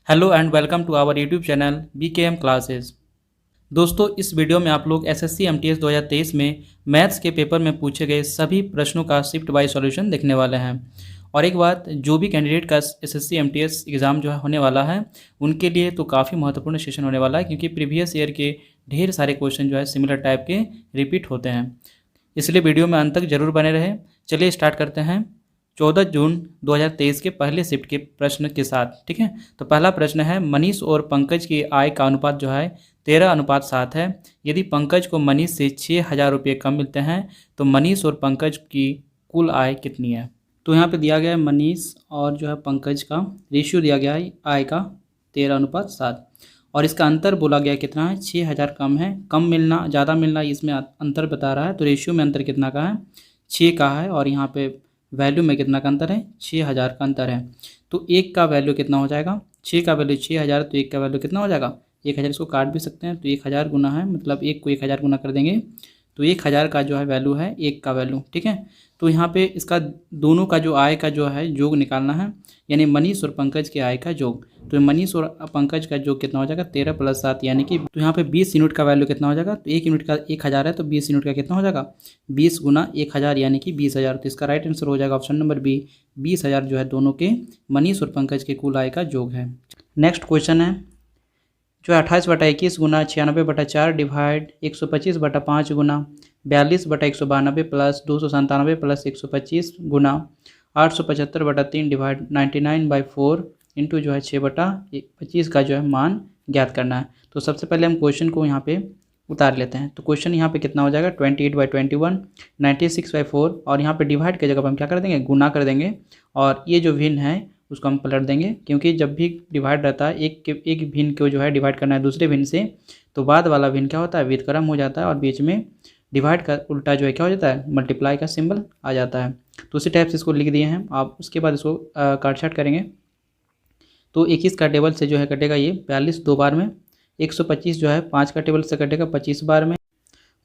Hello and welcome to our YouTube channel BKM classes. दोस्तों, इस video में आप लोग SSC MTS 2023 में मैथ्स के पेपर में पूछे गए सभी प्रश्नों का शिफ्ट बाय सॉल्यूशन देखने वाले हैं। और एक बात, जो भी कैंडिडेट का SSC MTS एग्ज़ाम जो है होने वाला है उनके लिए तो काफ़ी महत्वपूर्ण सेशन होने वाला है, क्योंकि प्रीवियस ईयर के ढेर सारे क्वेश्चन जो है सिमिलर टाइप के रिपीट होते हैं। इसलिए वीडियो में अंत तक जरूर बने रहे। चलिए स्टार्ट करते हैं 14 जून 2023 के पहले शिफ्ट के प्रश्न के साथ। ठीक है, तो पहला प्रश्न है, मनीष और पंकज की आय का अनुपात जो है 13:7 है। यदि पंकज को मनीष से 6,000 रुपये कम मिलते हैं तो मनीष और पंकज की कुल आय कितनी है। तो यहाँ पे दिया गया है मनीष और जो है पंकज का रेशियो दिया गया है आय का 13:7, और इसका अंतर बोला गया कितना है, 6,000 कम है। कम मिलना ज़्यादा मिलना इसमें अंतर बता रहा है, तो रेशियो में अंतर कितना का है, 6 का है, और यहाँ पे वैल्यू में कितना का अंतर है, 6,000 का अंतर है। तो एक का वैल्यू कितना हो जाएगा, 6 का वैल्यू 6,000, तो एक का वैल्यू कितना हो जाएगा 1,000। इसको काट भी सकते हैं, तो 1,000 गुना है, मतलब एक को 1,000 गुना कर देंगे तो 1,000 का जो है वैल्यू है एक का वैल्यू। ठीक है, तो यहाँ पे इसका दोनों का जो आय का जो है योग निकालना है, यानी मनीष और पंकज के आय का योग। तो मनीष और पंकज का योग कितना हो जाएगा, 13 + 7 यानी कि, तो यहाँ पे 20 यूनिट का वैल्यू कितना हो जाएगा, तो 1 यूनिट का 1,000 है, तो 20 यूनिट का कितना हो जाएगा, 20 गुना 1,000 यानी कि 20,000। तो इसका राइट आंसर हो जाएगा ऑप्शन नंबर बी, 20,000 जो है दोनों के मनीष और पंकज के कुल आय का योग है। नेक्स्ट क्वेश्चन है जो 28/21 गुना 96/4 डिवाइड 125/5 गुना 42/192 प्लस 297 प्लस 125 गुना 875/3 डिवाइड 99/4 इंटू जो है 6/25 का जो है मान ज्ञात करना है। तो सबसे पहले हम क्वेश्चन को यहाँ पे उतार लेते हैं। तो क्वेश्चन यहाँ पे कितना हो जाएगा, 28/21, 96/4, और यहाँ पे डिवाइड की जगह हम क्या कर देंगे, गुना कर देंगे, और ये जो भिन्न है उसको हम पलट देंगे, क्योंकि जब भी डिवाइड रहता है एक भिन्न को जो है डिवाइड करना है दूसरे भिन्न से, तो बाद वाला भिन्न क्या होता है, व्युत्क्रम हो जाता है, और बीच में डिवाइड का उल्टा जो है क्या हो जाता है, मल्टीप्लाई का सिंबल आ जाता है। तो उसी टाइप से इसको लिख दिए हैं आप। उसके बाद इसको काट छाट करेंगे, तो 21 का टेबल से जो है कटेगा ये 42 2 बार में, 125 जो है 5 का टेबल से कटेगा 25 बार में।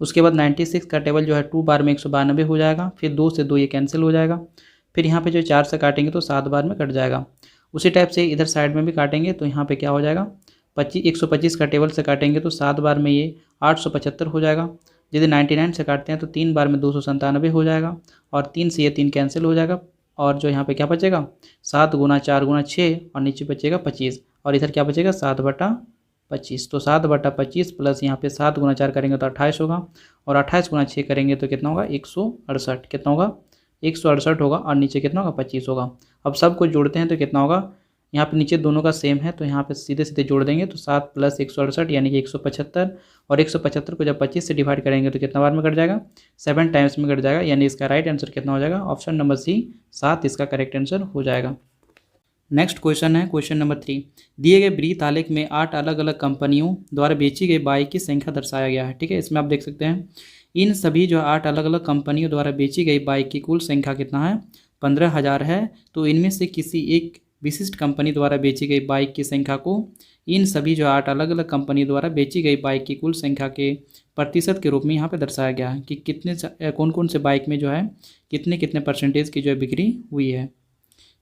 उसके बाद 96 का टेबल जो है 2 बार में 192 हो जाएगा, फिर 2 से 2 ये कैंसिल हो जाएगा, फिर यहाँ पे जो 4 से काटेंगे तो 7 बार में कट जाएगा। उसी टाइप से इधर साइड में भी काटेंगे, तो यहाँ पे क्या हो जाएगा, 125 का टेबल से काटेंगे तो 7 बार में ये 875 हो जाएगा। यदि 99 से काटते हैं तो 3 बार में 297 हो जाएगा, और 3 से ये 3 कैंसिल हो जाएगा, और जो यहाँ पे क्या बचेगा, 7 गुना 4 गुना 6, और नीचे बचेगा 25, और इधर क्या बचेगा 7/25। तो 7/25 प्लस यहाँ पे 7 गुना 4 करेंगे तो 28 होगा, और 28 गुना 6 करेंगे तो कितना होगा, 168। कितना होगा, 168 होगा, और नीचे कितना होगा, 25 होगा। अब सब कुछ जोड़ते हैं तो कितना होगा, यहाँ पे नीचे दोनों का सेम है, तो यहाँ पे सीधे सीधे जोड़ देंगे, तो 7 + 168 यानी कि 175, और 175 को जब 25 से डिवाइड करेंगे तो कितना बार में कट जाएगा, 7 टाइम्स में कट जाएगा, यानी इसका राइट आंसर कितना हो जाएगा, ऑप्शन नंबर सी 7 इसका करेक्ट आंसर हो जाएगा। नेक्स्ट क्वेश्चन है क्वेश्चन नंबर 3। दिए गए वृत्त आलेख में 8 अलग अलग कंपनियों द्वारा बेची गई बाइक की संख्या दर्शाया गया है। ठीक है, इसमें आप देख सकते हैं इन सभी जो 8 अलग अलग कंपनियों द्वारा बेची गई बाइक की कुल संख्या कितना है, 15,000 है। तो इनमें से किसी एक विशिष्ट कंपनी द्वारा बेची गई बाइक की संख्या को इन सभी जो 8 अलग अलग कंपनी द्वारा बेची गई बाइक की कुल संख्या के प्रतिशत के रूप में यहाँ पे दर्शाया गया है कि कितने कौन कौन से बाइक में जो है कितने कितने परसेंटेज की जो है बिक्री हुई है।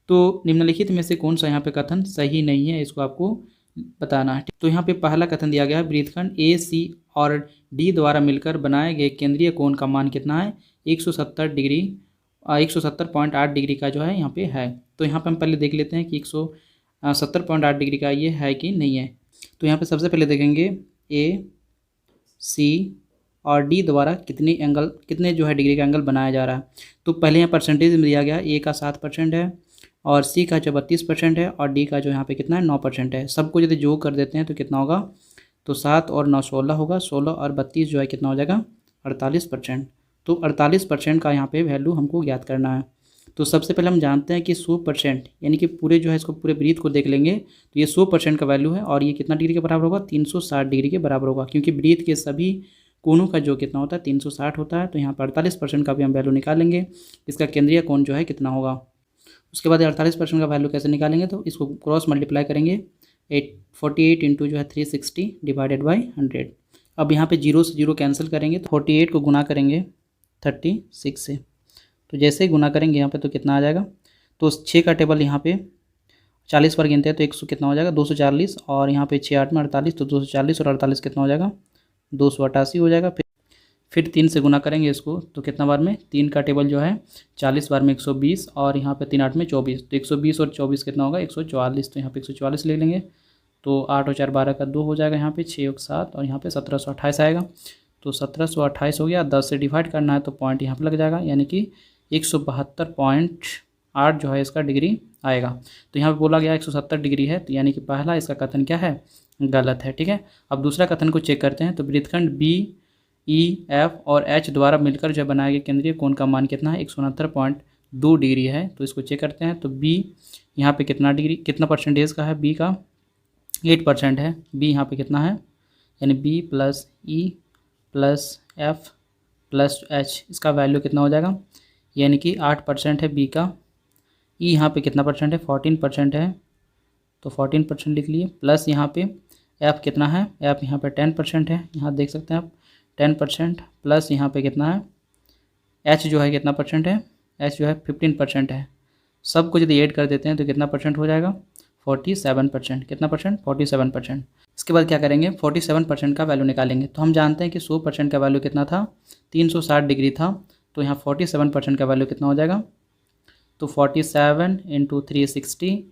तो निम्नलिखित में से कौन सा यहाँ पे कथन सही नहीं है, इसको आपको बताना है। तो यहाँ पे पहला कथन दिया गया है, वृत्तखंड AC और D द्वारा मिलकर बनाए गए केंद्रीय कोण का मान कितना है, 170 डिग्री 170.8 डिग्री का जो है यहाँ पे है। तो यहाँ पे हम पहले देख लेते हैं कि 170.8 डिग्री का ये है कि नहीं है। तो यहाँ पे सबसे पहले देखेंगे AC और D द्वारा कितने जो है डिग्री का एंगल बनाया जा रहा है। तो पहले यहाँ परसेंटेज में दिया गया है, A का 7% है, और C का जो 32% है, और D का जो यहाँ पे कितना है 9% है। सबको यदि जोड़ कर देते हैं तो कितना होगा, तो 7 और 9 16 होगा, 16 और 32 जो है कितना हो जाएगा 48%। तो 48% का यहाँ पे वैल्यू हमको ज्ञात करना है। तो सबसे पहले हम जानते हैं कि 100% यानी कि पूरे जो है इसको पूरे वृत्त को देख लेंगे तो ये 100% का वैल्यू है, और ये कितना डिग्री के बराबर होगा, 360 डिग्री के बराबर होगा, क्योंकि वृत्त के सभी कोणों का जो कितना होता है 360 होता है। तो यहाँ पर 48% का भी हम वैल्यू निकालेंगे, इसका केंद्रीय कोण जो है कितना होगा। उसके बाद 48% का वैल्यू कैसे निकालेंगे, तो इसको क्रॉस मल्टीप्लाई करेंगे, 48 इंटू जो है 360 डिवाइडेड बाई 100। अब यहाँ पे 0 से 0 कैंसिल करेंगे, तो 48 को गुना करेंगे 36 से, तो जैसे ही गुना करेंगे यहाँ पे तो कितना आ जाएगा, तो 6 का टेबल यहाँ पे 40 पर गिनते हैं तो 100 कितना हो जाएगा 240, और यहाँ पे 6 8 में 48, तो 240 और 48 कितना हो जाएगा 288 हो जाएगा। फिर 3 से गुना करेंगे इसको तो कितना बार में 3 का टेबल जो है 40 बार में 120, और यहाँ पे 3 8 में 24, तो 120 और 24 कितना होगा 144, तो यहाँ पे 144 ले लेंगे। तो 8 और 4 12 का 2 हो जाएगा, यहाँ पे 6 और 7, और यहाँ पे 1728 आएगा। तो 1728 हो गया, 10 से डिवाइड करना है तो पॉइंट यहाँ पे लग जाएगा, यानी कि 172.8 जो है इसका डिग्री आएगा। तो यहाँ पे बोला गया 170 डिग्री है, तो यानी कि पहला इसका कथन क्या है गलत है। ठीक है, अब दूसरा कथन को चेक करते हैं। तो वृत्तखंड बी ई एफ और एच द्वारा मिलकर जो बनाया गया केंद्रीय कोण का मान कितना है 169.2 डिग्री है। तो इसको चेक करते हैं। तो बी यहाँ पे कितना डिग्री कितना परसेंटेज का है, बी का 8% है। बी यहाँ पे कितना है, यानी B plus E plus F plus H, इसका वैल्यू कितना हो जाएगा, यानी कि 8% है बी का। ई यहाँ पे कितना परसेंट है 14% है, तो 14% लिख लिए। प्लस यहाँ पे एफ कितना है, एफ यहाँ पे 10% है, यहाँ देख सकते हैं आप 10%। प्लस यहाँ पे कितना है एच जो है कितना परसेंट है, एच जो है 15% है। सब कुछ यदि ऐड कर देते हैं तो कितना परसेंट हो जाएगा 47%। कितना परसेंट 47%। इसके बाद क्या करेंगे 47% का वैल्यू निकालेंगे। तो हम जानते हैं कि 100% का वैल्यू कितना था 360 डिग्री था, तो यहाँ 47% का वैल्यू कितना हो जाएगा, तो 47 इंटू 360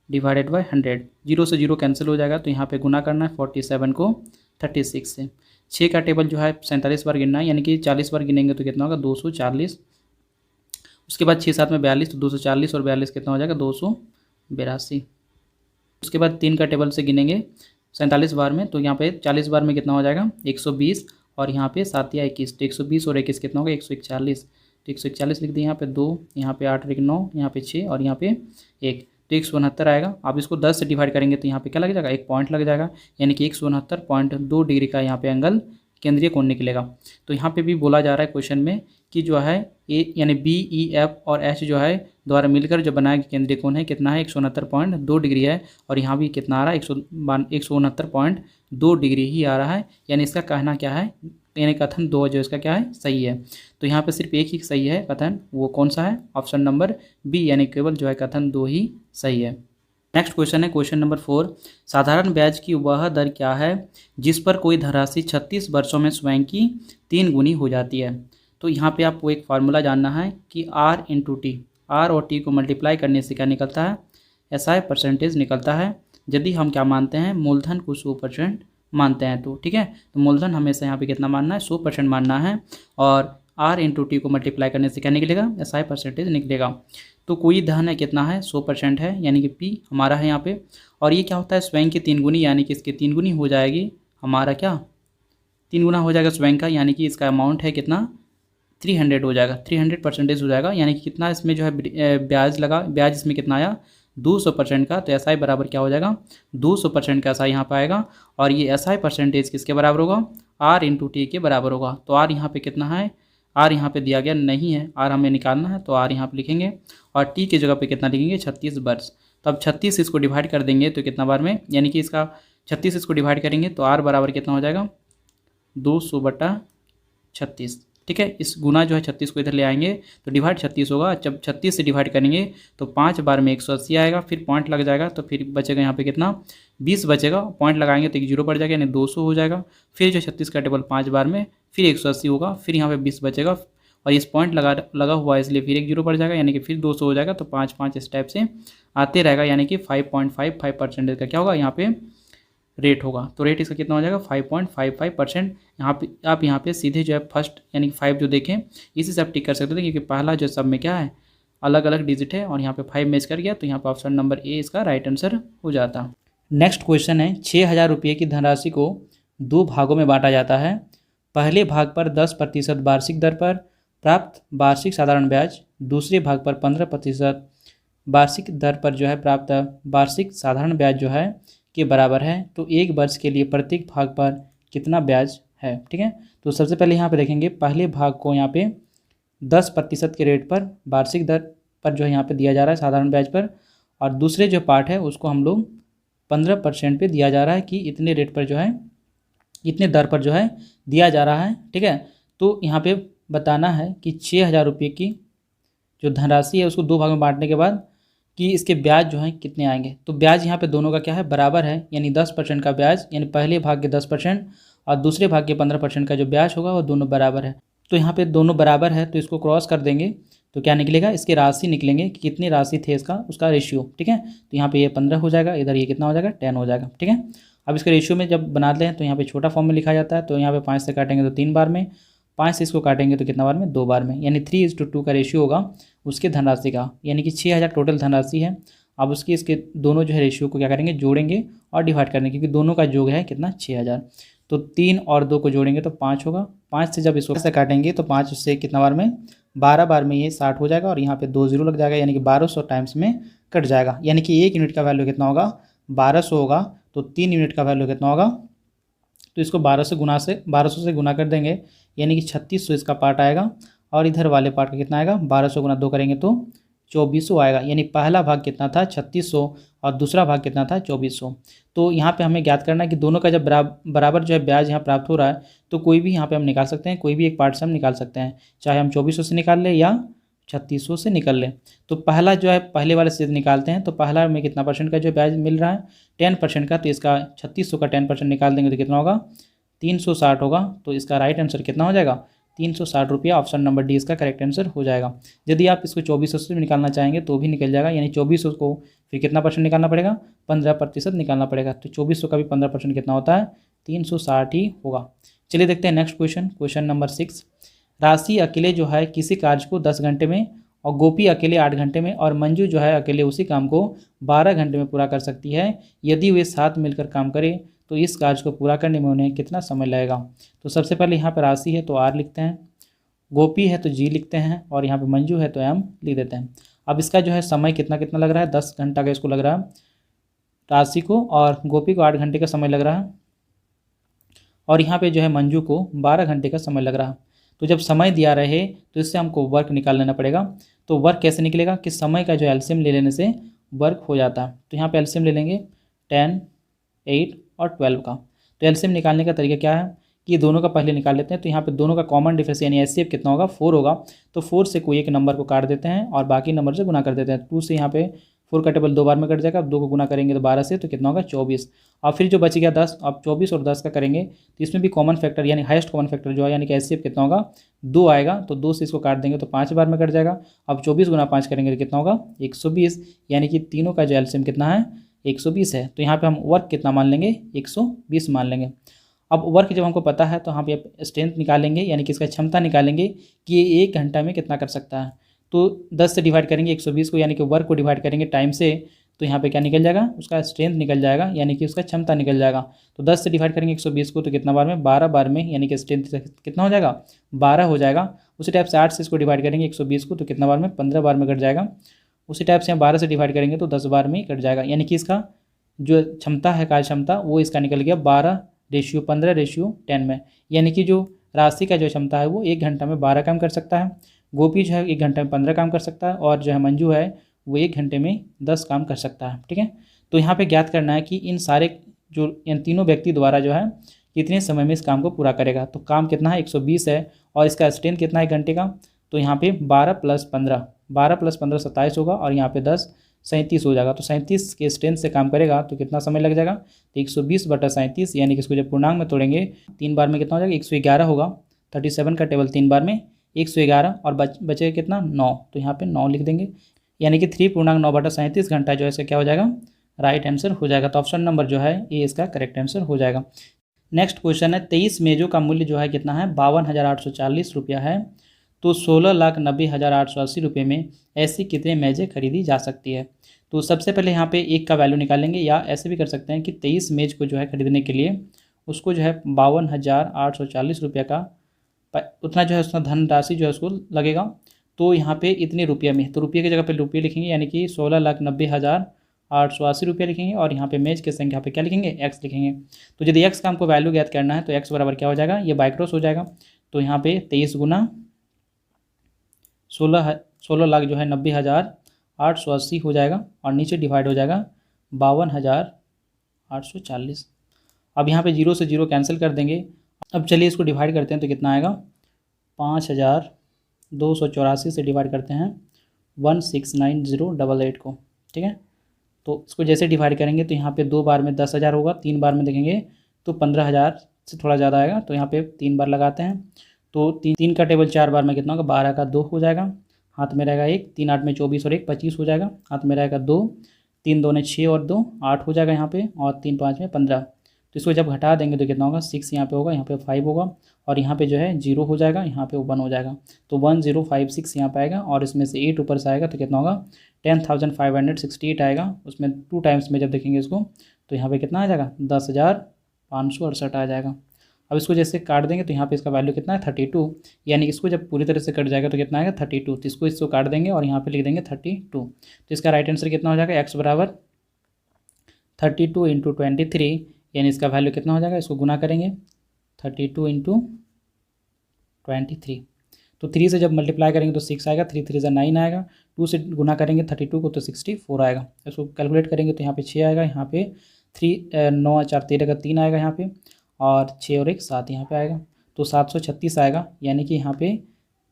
डिवाइडेड बाई 100, 0 से 0 कैंसिल हो जाएगा। तो यहाँ पे गुना करना है 47 को 36 से। 6 का टेबल जो है 47 बार गिनना है, यानी कि 40 बार गिनेंगे तो कितना होगा 240। उसके बाद 6 7 में 42, तो 240 और 42 कितना हो जाएगा 282। उसके बाद 3 का टेबल से गिनेंगे 47 बार में, तो यहाँ पे 40 बार में कितना हो जाएगा 120, और यहाँ पे 7 या 21, तो 120 और 21 कितना होगा 141। तो 141 लिख दिए, यहाँ पे 2, यहाँ पे 8 और 1 9, यहाँ पे 6 और यहाँ पे 1, तो 169 आएगा। आप इसको 10 से डिवाइड करेंगे तो यहाँ पे क्या लग जाएगा 1 पॉइंट लग जाएगा, यानी कि 169.2 डिग्री का यहाँ पे एंगल केंद्रीय कोण निकलेगा। तो यहाँ पे भी बोला जा रहा है क्वेश्चन में कि जो है ए यानी बी ई एफ और एच जो है द्वारा मिलकर जो बनाया गया केंद्रीय कोण है कितना है 169.2 डिग्री है, और यहाँ भी कितना आ रहा है 169.2 डिग्री ही आ रहा है, यानी इसका कहना क्या है, यानी कथन 2 जो इसका क्या है सही है। तो यहाँ पे सिर्फ एक ही सही है कथन, वो कौन सा है ऑप्शन नंबर बी, यानी केवल जो है कथन 2 ही सही है। नेक्स्ट क्वेश्चन है क्वेश्चन नंबर 4, साधारण ब्याज की वह दर क्या है जिस पर कोई धनराशि 36 वर्षों में स्वयं की 3 गुनी हो जाती है। तो यहाँ पे आपको एक फार्मूला जानना है कि आर इंटू टी, आर और टी को मल्टीप्लाई करने से क्या निकलता है एसआई परसेंटेज निकलता है, यदि हम क्या मानते हैं मूलधन को 100% मानते हैं तो। ठीक है, तो मूलधन हमेशा यहाँ पे कितना मानना है 100% मानना है, और आर इंटू टी को मल्टीप्लाई करने से क्या निकलेगा एसआई परसेंटेज निकलेगा। तो कोई धन है कितना है 100% है, यानी कि पी हमारा है यहाँ पे, और ये क्या होता है स्वयं की 3 गुनी, यानी कि इसकी 3 गुनी हो जाएगी हमारा क्या 3 गुना हो जाएगा स्वयं का, यानी कि इसका अमाउंट है कितना 300 हो जाएगा, 300% हो जाएगा, यानी कि कितना इसमें जो है ब्याज लगा, ब्याज इसमें कितना आया 200% का। तो एसआई बराबर क्या हो जाएगा 200% का एसआई यहाँ पर आएगा, और ये एसआई परसेंटेज किसके बराबर होगा आर इंटू टी के बराबर होगा। तो आर यहाँ पे कितना है, आर यहाँ पे दिया गया नहीं है, आर हमें निकालना है, तो आर यहाँ पे लिखेंगे, और टी की जगह पे कितना लिखेंगे 36 वर्ष। तो अब 36 इसको डिवाइड कर देंगे तो कितना बार में, यानी कि इसका 36 इसको डिवाइड करेंगे तो आर बराबर कितना हो जाएगा 200/36। ठीक है, इस गुना जो है 36 को इधर ले आएंगे तो डिवाइड 36 होगा, जब 36 से डिवाइड करेंगे तो 5 बार में 180 आएगा, फिर पॉइंट लग जाएगा, तो फिर बचेगा यहाँ पे कितना 20 बचेगा, पॉइंट लगाएंगे तो 1 0 पड़ जाएगा, यानी 200 हो जाएगा। फिर जो 36 का टेबल 5 बार में फिर 180 होगा, फिर यहाँ पे 20 बचेगा, और इस पॉइंट लगा हुआ है इसलिए फिर 1 0 पड़ जाएगा, यानी कि फिर 200 हो जाएगा। तो 5 5 इस टाइप से आते रहेगा, यानी कि 5.55% का क्या होगा यहाँ पे रेट होगा। तो रेट इसका कितना हो जाएगा 5.55%। यहाँ पे आप यहाँ पे सीधे जो है फर्स्ट यानी कि 5 जो देखें इसी से आप टिक कर सकते थे, क्योंकि पहला जो सब में क्या है अलग अलग डिजिट है, और यहाँ पे 5 मैच कर गया, तो यहाँ पे ऑप्शन नंबर ए इसका राइट आंसर हो जाता। नेक्स्ट क्वेश्चन है 6000 रुपये की धनराशि को 2 भागों में बांटा जाता है। पहले भाग पर 10% वार्षिक दर पर प्राप्त वार्षिक साधारण ब्याज, दूसरे भाग पर 15% वार्षिक दर पर जो है प्राप्त वार्षिक साधारण ब्याज जो है के बराबर है। तो 1 वर्ष के लिए प्रत्येक भाग पर कितना ब्याज है। ठीक है, तो सबसे पहले यहाँ पे देखेंगे पहले भाग को यहाँ पे 10% के रेट पर वार्षिक दर पर जो है यहाँ पे दिया जा रहा है साधारण ब्याज पर, और दूसरे जो पार्ट है उसको हम लोग 15% पे दिया जा रहा है कि इतने रेट पर जो है इतने दर पर जो है दिया जा रहा है। ठीक है, तो यहाँ पे बताना है कि 6000 रुपये की जो धनराशि है उसको 2 भाग में बांटने के बाद कि इसके ब्याज जो हैं कितने आएंगे। तो ब्याज यहाँ पे दोनों का क्या है, बराबर है, यानी 10% का ब्याज, यानी पहले भाग के 10% और दूसरे भाग के 15% का जो ब्याज होगा वो दोनों बराबर है। तो यहाँ पे दोनों बराबर है तो इसको क्रॉस कर देंगे तो क्या निकलेगा, इसकी राशि निकलेंगे कि कितनी राशि थे इसका, उसका रेशियो। ठीक है, तो यहाँ पे ये 15 हो जाएगा, इधर ये कितना हो जाएगा, 10 हो जाएगा। ठीक है, अब इसके रेशियो में जब बनाते हैं तो यहाँ पे छोटा फॉर्म में लिखा जाता है। तो यहाँ पे 5 से काटेंगे तो 3 बार में, 5 से इसको काटेंगे तो कितना बार में, 2 बार में, यानी 3:2 का रेशियो होगा उसके धनराशि का, यानी कि 6000 टोटल धनराशि है। अब उसकी इसके दोनों जो है रेशियो को क्या करेंगे, जोड़ेंगे और डिवाइड करेंगे, क्योंकि दोनों का योग है कितना, 6000। तो 3 और 2 को जोड़ेंगे तो 5 होगा। 5 से जब इसको से काटेंगे तो 5 से कितना बार में, 12 बार में ये 60 हो जाएगा और यहाँ पे 2 जीरो लग जाएगा, यानी कि 1200 टाइम्स में कट जाएगा। यानी कि 1 यूनिट का वैल्यू कितना होगा, 1200 होगा। तो 3 यूनिट का वैल्यू कितना होगा, तो इसको 1200 से गुना कर देंगे, यानी कि 3600 इसका पार्ट आएगा। और इधर वाले पार्ट का कितना आएगा, 1200 गुना 2 करेंगे तो 2400 आएगा। यानी पहला भाग कितना था, 3600, और दूसरा भाग कितना था, 2400। तो यहाँ पे हमें ज्ञात करना है कि दोनों का जब बराबर जो है ब्याज यहाँ प्राप्त हो रहा है, तो कोई भी यहाँ पे हम निकाल सकते हैं, कोई भी एक पार्ट से हम निकाल सकते हैं, चाहे हम 2400 से निकाल लें या 3600 से निकल लें। तो पहला जो है पहले वाले से निकालते हैं, तो पहला में कितना परसेंट का जो ब्याज मिल रहा है, 10% का। तो इसका 3600 का 10% निकाल देंगे तो कितना होगा, 360 होगा। तो इसका राइट आंसर कितना हो जाएगा, 360 रुपया। ऑप्शन नंबर डी इसका करेक्ट आंसर हो जाएगा। यदि आप इसको 2400 से भी निकालना चाहेंगे तो भी निकल जाएगा, यानी 2400 को फिर कितना परसेंट निकालना पड़ेगा, 15% निकालना पड़ेगा। तो 2400 का भी 15% कितना होता है, 360 ही होगा। चलिए देखते हैं नेक्स्ट क्वेश्चन, क्वेश्चन नंबर 6। राशि अकेले जो है किसी कार्य को 10 घंटे में, और गोपी अकेले 8 घंटे में, और मंजू जो है अकेले उसी काम को 12 घंटे में पूरा कर सकती है। यदि वे साथ मिलकर काम करें तो इस कार्य को पूरा करने में उन्हें कितना समय लगेगा। तो सबसे पहले यहाँ पर राशि है तो आर लिखते हैं, गोपी है तो जी लिखते हैं, और यहाँ पे मंजू है तो एम लिख देते हैं। अब इसका जो है समय कितना कितना लग रहा है, 10 घंटा का इसको लग रहा है राशि को, और गोपी को 8 घंटे का समय लग रहा है, और यहाँ पे जो है मंजू को 12 घंटे का समय लग रहा है। तो जब समय दिया रहे तो इससे हमको वर्क निकाल लेना पड़ेगा। तो वर्क कैसे निकलेगा कि समय का जो एलसीएम ले लेने से वर्क हो जाता है। तो यहाँ पे एलसीएम ले लेंगे 10, 8 और 12 का। तो एलसीएम निकालने का तरीका क्या है कि दोनों का पहले निकाल लेते हैं। तो यहाँ पे दोनों का कॉमन डिफरेंस यानी एचसीएफ कितना होगा, 4 होगा। तो 4 से कोई एक नंबर को काट देते हैं और बाकी नंबर से गुना कर देते हैं। 2 से यहाँ पे 4 का टेबल 2 बार में कट जाएगा। 2 को गुना करेंगे तो 12 से, तो कितना होगा 24। और फिर जो बच गया 10, अब 24 और 10 का करेंगे तो इसमें भी कॉमन फैक्टर यानी हाईएस्ट कॉमन फैक्टर जो है यानी कि एचसीएफ कितना होगा, 2 आएगा। तो 2 से इसको काट देंगे तो 5 बार में कट जाएगा। अब 24 गुना 5 करेंगे तो कितना होगा, 120, यानी कि तीनों का जो एलसीएम कितना है, 120 है। तो यहाँ पे हम वर्क कितना मान लेंगे, 120 मान लेंगे। अब वर्क जब हमको पता है तो यहाँ पे स्ट्रेंथ निकालेंगे, यानी कि इसका क्षमता निकालेंगे कि ये 1 घंटा में कितना कर सकता है। तो 10 से डिवाइड करेंगे 120 को, यानी कि वर्क को डिवाइड करेंगे टाइम से, तो यहाँ पे क्या निकल जाएगा, उसका स्ट्रेंथ निकल जाएगा, यानी कि उसका क्षमता निकल जाएगा। तो 10 से डिवाइड करेंगे 120 को तो कितना बार में, 12 बार में, यानी कि स्ट्रेंथ कितना हो जाएगा, 12 हो जाएगा। उसी टाइप से 8 से इसको डिवाइड करेंगे 120 को तो कितना बार में, 15 बार में कट जाएगा। उसी टाइप से हम 12 से डिवाइड करेंगे तो 10 बार में ही कट जाएगा, यानी कि इसका जो क्षमता है, कार्य क्षमता, वो इसका निकल गया 12:15:10 में। यानी कि जो राशि का जो क्षमता है वो 1 घंटा में 12 काम कर सकता है, गोपी जो है 1 घंटे में 15 काम कर सकता है, और जो है मंजू है वो 1 घंटे में 10 काम कर सकता है। ठीक है, तो यहाँ पे ज्ञात करना है कि इन सारे जो इन तीनों व्यक्ति द्वारा जो है कितने समय में इस काम को पूरा करेगा। तो काम कितना है, 120 है, और इसका स्ट्रेंथ कितना है 1 घंटे का, तो यहाँ पे 12 + 15, 12 + 15 27 होगा, और यहाँ पे 10 37 हो जाएगा। तो 37 के स्ट्रेंथ से काम करेगा तो कितना समय लग जाएगा, तो 120/37, यानी कि इसको जब पूर्णांक में तोड़ेंगे 3 बार में कितना हो जाएगा, 111 होगा। 37 का टेबल 3 बार में 111, और बचेगा कितना, 9। तो यहाँ पे 9 लिख देंगे, यानी कि 3/9/37 घंटा जो है इसका क्या हो जाएगा, राइट आंसर हो जाएगा। तो ऑप्शन नंबर जो है ये इसका करेक्ट आंसर हो जाएगा। नेक्स्ट क्वेश्चन है, 23 मेजों का मूल्य जो है कितना है, 52,840 रुपया है। तो 16,90,880 रुपये में ऐसी कितने मेज़ें खरीदी जा सकती है। तो सबसे पहले यहाँ पे एक का वैल्यू निकालेंगे, या ऐसे भी कर सकते हैं कि 23 मेज को जो है खरीदने के लिए उसको जो है 52,840 रुपये का उतना जो है उसका धनराशि जो है उसको लगेगा। तो यहाँ पे इतने रुपये में, तो रुपये की जगह पे रुपये लिखेंगे, यानी कि 16,90,880 रुपये लिखेंगे, और यहाँ पे मेज के संख्या पे क्या लिखेंगे, एक्स लिखेंगे। तो यदि एक्स का हमको वैल्यू ज्ञात करना है तो एक्स बराबर क्या हो जाएगा, ये बाय क्रॉस हो जाएगा। तो यहाँ पे 23 गुना 16 लाख जो है 90,880 हो जाएगा, और नीचे डिवाइड हो जाएगा 52,840। अब यहाँ पे 0 से 0 कैंसिल कर देंगे। अब चलिए इसको डिवाइड करते हैं तो कितना आएगा, 5,284 से डिवाइड करते हैं 169088 को, ठीक है। तो इसको जैसे डिवाइड करेंगे तो यहाँ पे 2 बार में 10,000 होगा, 3 बार में देखेंगे तो 15,000 से थोड़ा ज़्यादा आएगा। तो यहाँ पे 3 बार लगाते हैं, तो 3 का टेबल 4 बार में कितना होगा, 12 का 2 हो जाएगा, हाथ में रहेगा 1, 3 8 में 24 और 1 25 हो जाएगा, हाथ में रहेगा 2, 3 2 ने 6 और 2 8 हो जाएगा यहाँ पे, और 3 5 में 15। तो इसको जब घटा देंगे तो कितना होगा, 6 यहाँ पे होगा, यहाँ पे 5 होगा, और यहाँ पे जो है 0 हो जाएगा, यहाँ पे 1 हो जाएगा। तो 1056 यहाँ पे आएगा, और इसमें से 8 ऊपर से आएगा तो कितना होगा, 10,568 आएगा। उसमें 2 टाइम्स में जब देखेंगे इसको तो यहाँ पे कितना आ जाएगा, 10,568 आ जाएगा। अब इसको जैसे काट देंगे तो यहाँ पे इसका वैल्यू कितना है, 32, यानी इसको जब पूरी तरह से कट जाएगा तो कितना आएगा, 32। तो इसको काट देंगे और यहाँ पे लिख देंगे 32। तो इसका राइट आंसर कितना हो जाएगा, एक्स बराबर 32 इंटू 23, यानी इसका वैल्यू कितना हो जाएगा, इसको गुना करेंगे 32 इंटू 23, तो 3 से जब मल्टीप्लाई करेंगे तो 6 आएगा, 3 3 9 आएगा, 2 से गुना करेंगे 32 को तो 64 आएगा। इसको कैलकुलेट करेंगे तो यहाँ पे 6 आएगा, यहाँ पे 9 4 13 का 3 आएगा यहाँ पे, और 6 और 1 7 यहाँ पे आएगा, तो 736 आएगा। यानी कि यहाँ पे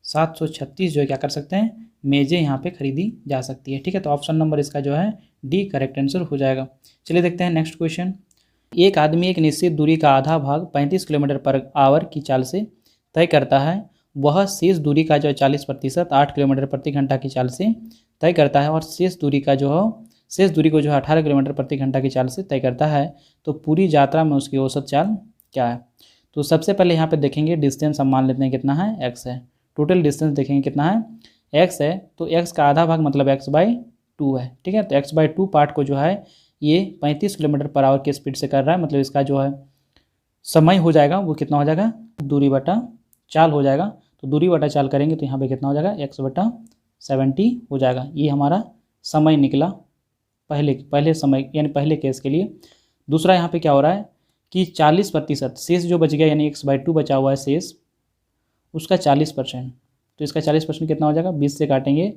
736 जो है क्या कर सकते हैं, मेज़ें यहाँ पे खरीदी जा सकती है। ठीक है, तो ऑप्शन नंबर इसका जो है डी करेक्ट आंसर हो जाएगा। चलिए देखते हैं नेक्स्ट क्वेश्चन। एक आदमी एक निश्चित दूरी का आधा भाग 35 किलोमीटर पर आवर की चाल से तय करता है, वह शेष दूरी का जो 40% 8 किलोमीटर प्रति घंटा की चाल से तय करता है, और शेष दूरी को जो है 18 किलोमीटर प्रति घंटा की चाल से तय करता है। तो पूरी यात्रा में उसकी औसत चाल क्या है। तो सबसे पहले यहाँ पे देखेंगे डिस्टेंस, हम मान लेते हैं कितना है, एक्स है। टोटल डिस्टेंस देखेंगे कितना है, एक्स है, तो एक्स का आधा भाग मतलब x/2 है। ठीक है, तो x/2 पार्ट को जो है ये 35 किलोमीटर पर आवर की स्पीड से कर रहा है, मतलब इसका जो है समय हो जाएगा वो कितना हो जाएगा, दूरी बटा चाल हो जाएगा। तो दूरी बटा चाल करेंगे तो यहाँ पे कितना हो जाएगा, x/70 हो जाएगा। ये हमारा समय निकला पहले समय, यानी पहले केस के लिए। दूसरा यहाँ पे क्या हो रहा है कि 40% शेष जो बच गया, यानी x/2 बचा हुआ है शेष, उसका 40%। तो इसका 40% कितना हो जाएगा, 20 से काटेंगे